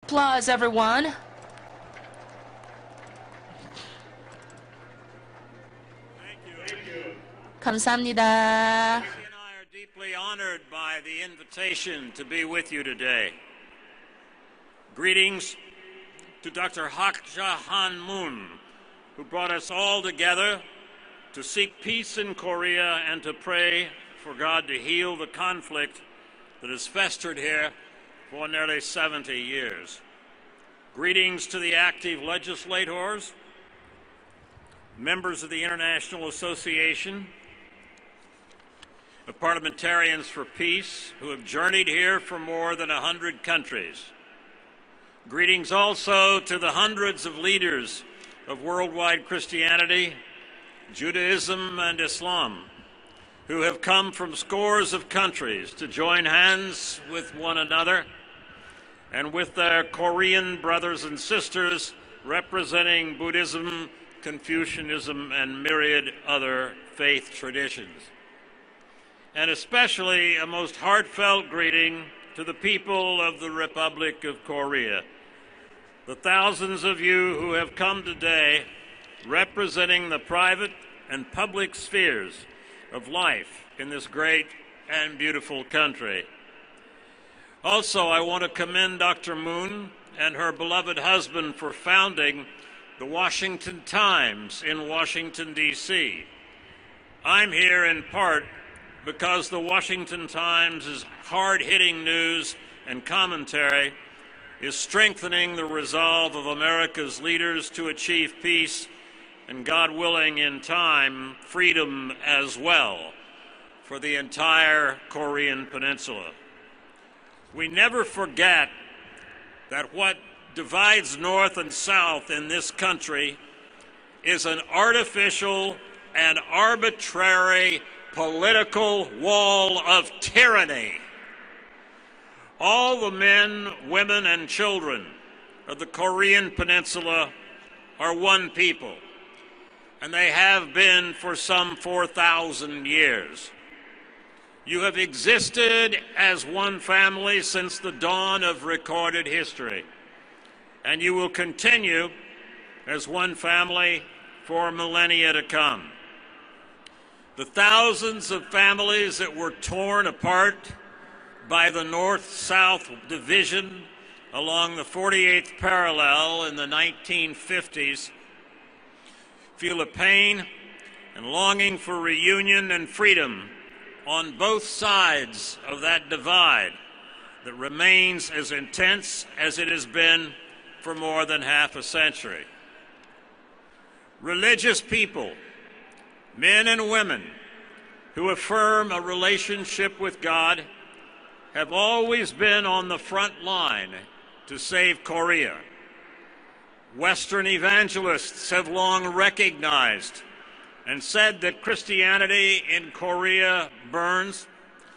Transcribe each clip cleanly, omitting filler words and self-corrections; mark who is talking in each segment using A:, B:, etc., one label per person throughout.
A: Applause, everyone.
B: Thank you.
A: 감사합니다.
B: He and I are deeply honored by the invitation to be with you today. Greetings to Dr. Hak Ja Han Moon, who brought us all together to seek peace in Korea and to pray for God to heal the conflict that has festered here for nearly 70 years. Greetings to the active legislators, members of the International Association of Parliamentarians for Peace, who have journeyed here from more than 100 countries. Greetings also to the hundreds of leaders of worldwide Christianity, Judaism, and Islam, who have come from scores of countries to join hands with one another and with their Korean brothers and sisters representing Buddhism, Confucianism, and myriad other faith traditions. And especially a most heartfelt greeting to the people of the Republic of Korea, the thousands of you who have come today representing the private and public spheres of life in this great and beautiful country. Also, I want to commend Dr. Moon and her beloved husband for founding the Washington Times in Washington, D.C. I'm here in part because the Washington Times' hard-hitting news and commentary is strengthening the resolve of America's leaders to achieve peace and, God willing, in time, freedom as well for the entire Korean Peninsula. We never forget that what divides North and South in this country is an artificial and arbitrary political wall of tyranny. All the men, women, and children of the Korean Peninsula are one people, and they have been for some 4,000 years. You have existed as one family since the dawn of recorded history, and you will continue as one family for millennia to come. The thousands of families that were torn apart by the North-South division along the 48th parallel in the 1950s feel a pain and longing for reunion and freedom on both sides of that divide that remains as intense as it has been for more than half a century. Religious people, men and women who affirm a relationship with God, have always been on the front line to save Korea. Western evangelists have long recognized and said that Christianity in Korea burns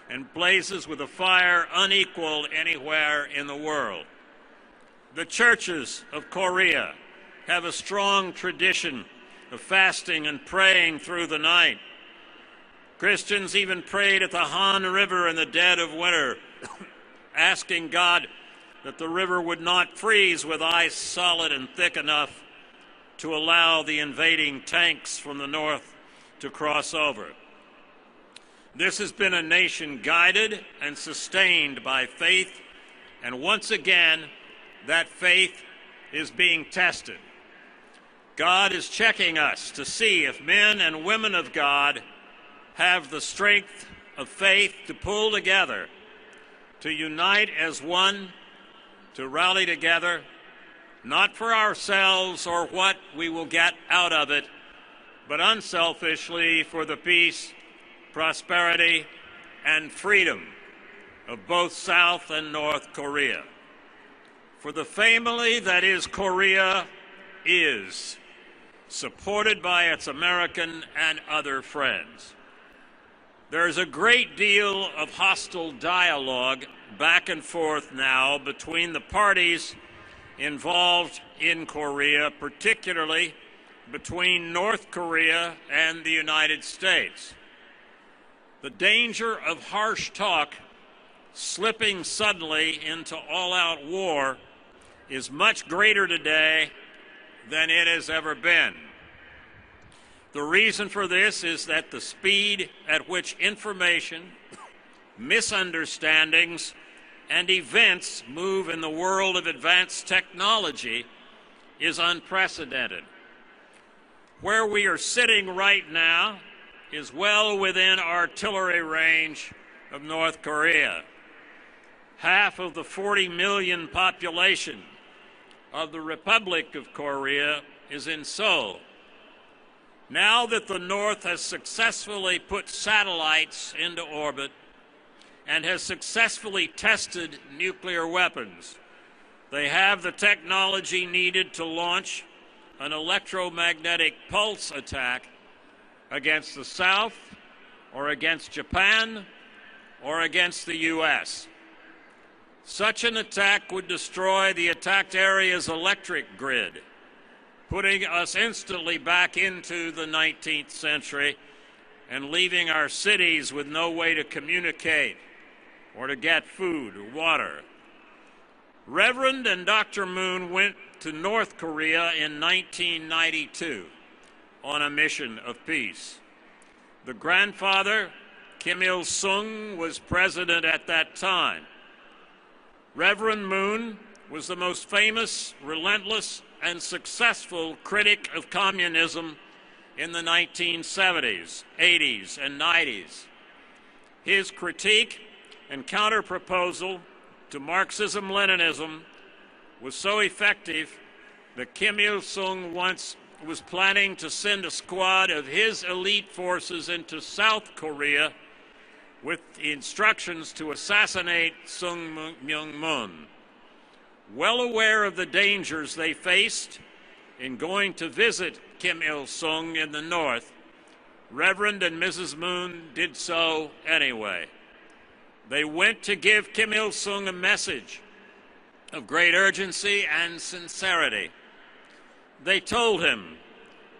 B: and blazes with a fire unequaled anywhere in the world. The churches of Korea have a strong tradition of fasting and praying through the night. Christians even prayed at the Han River in the dead of winter, asking God that the river would not freeze with ice solid and thick enough to allow the invading tanks from the north to cross over. This has been a nation guided and sustained by faith, and once again, that faith is being tested. God is checking us to see if men and women of God have the strength of faith to pull together, to unite as one, to rally together, not for ourselves or what we will get out of it, but unselfishly for the peace, prosperity, and freedom of both South and North Korea. For the family that is Korea is supported by its American and other friends. There is a great deal of hostile dialogue back and forth now between the parties involved in Korea, particularly between North Korea and the United States. The danger of harsh talk slipping suddenly into all-out war is much greater today than it has ever been. The reason for this is that the speed at which information, misunderstandings, and events move in the world of advanced technology is unprecedented. Where we are sitting right now is well within artillery range of North Korea. Half of the 40 million population of the Republic of Korea is in Seoul. Now that the North has successfully put satellites into orbit and has successfully tested nuclear weapons, they have the technology needed to launch an electromagnetic pulse attack against the South, or against Japan, or against the U.S. Such an attack would destroy the attacked area's electric grid, putting us instantly back into the 19th century and leaving our cities with no way to communicate or to get food or water. Reverend and Dr. Moon went to North Korea in 1992 on a mission of peace. The grandfather, Kim Il-sung, was president at that time. Reverend Moon was the most famous, relentless, and successful critic of communism in the 1970s, 80s, and 90s. His critique and counterproposal to Marxism-Leninism was so effective that Kim Il-sung once was planning to send a squad of his elite forces into South Korea with instructions to assassinate Sung Myung-moon. Well aware of the dangers they faced in going to visit Kim Il-sung in the North, Reverend and Mrs. Moon did so anyway. They went to give Kim Il-sung a message of great urgency and sincerity. They told him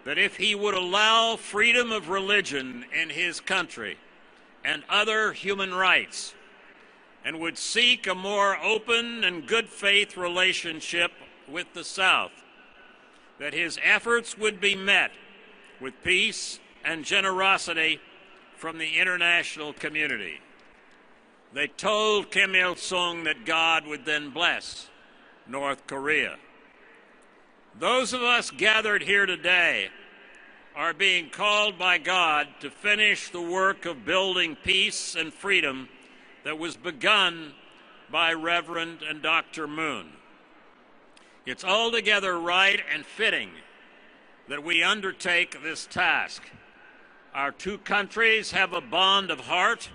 B: that if he would allow freedom of religion in his country and other human rights, and would seek a more open and good faith relationship with the South, that his efforts would be met with peace and generosity from the international community. They told Kim Il-sung that God would then bless North Korea. Those of us gathered here today are being called by God to finish the work of building peace and freedom that was begun by Reverend and Dr. Moon. It's altogether right and fitting that we undertake this task. Our two countries have a bond of heart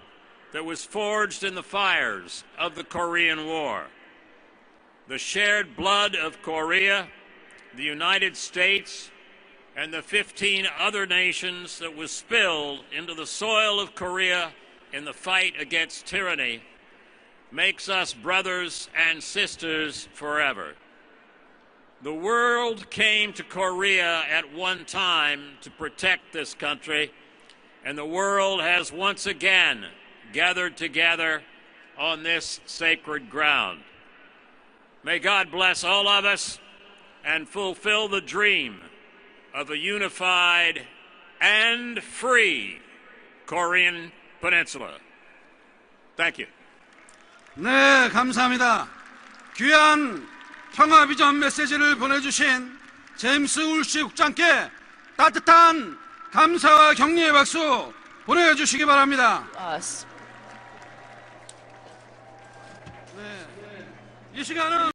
B: that was forged in the fires of the Korean War. The shared blood of Korea, the United States, and the 15 other nations that was spilled into the soil of Korea in the fight against tyranny makes us brothers and sisters forever. The world came to Korea at one time to protect this country, and the world has once again gathered together on this sacred ground. May God bless all of us and fulfill the dream of a unified and free Korean Peninsula. Thank you.
C: 네, 감사합니다. 귀한 평화 비전 메시지를 보내주신 제임스 울시 국장께 따뜻한 감사와 격려의 박수 보내주시기 바랍니다. 이 시간은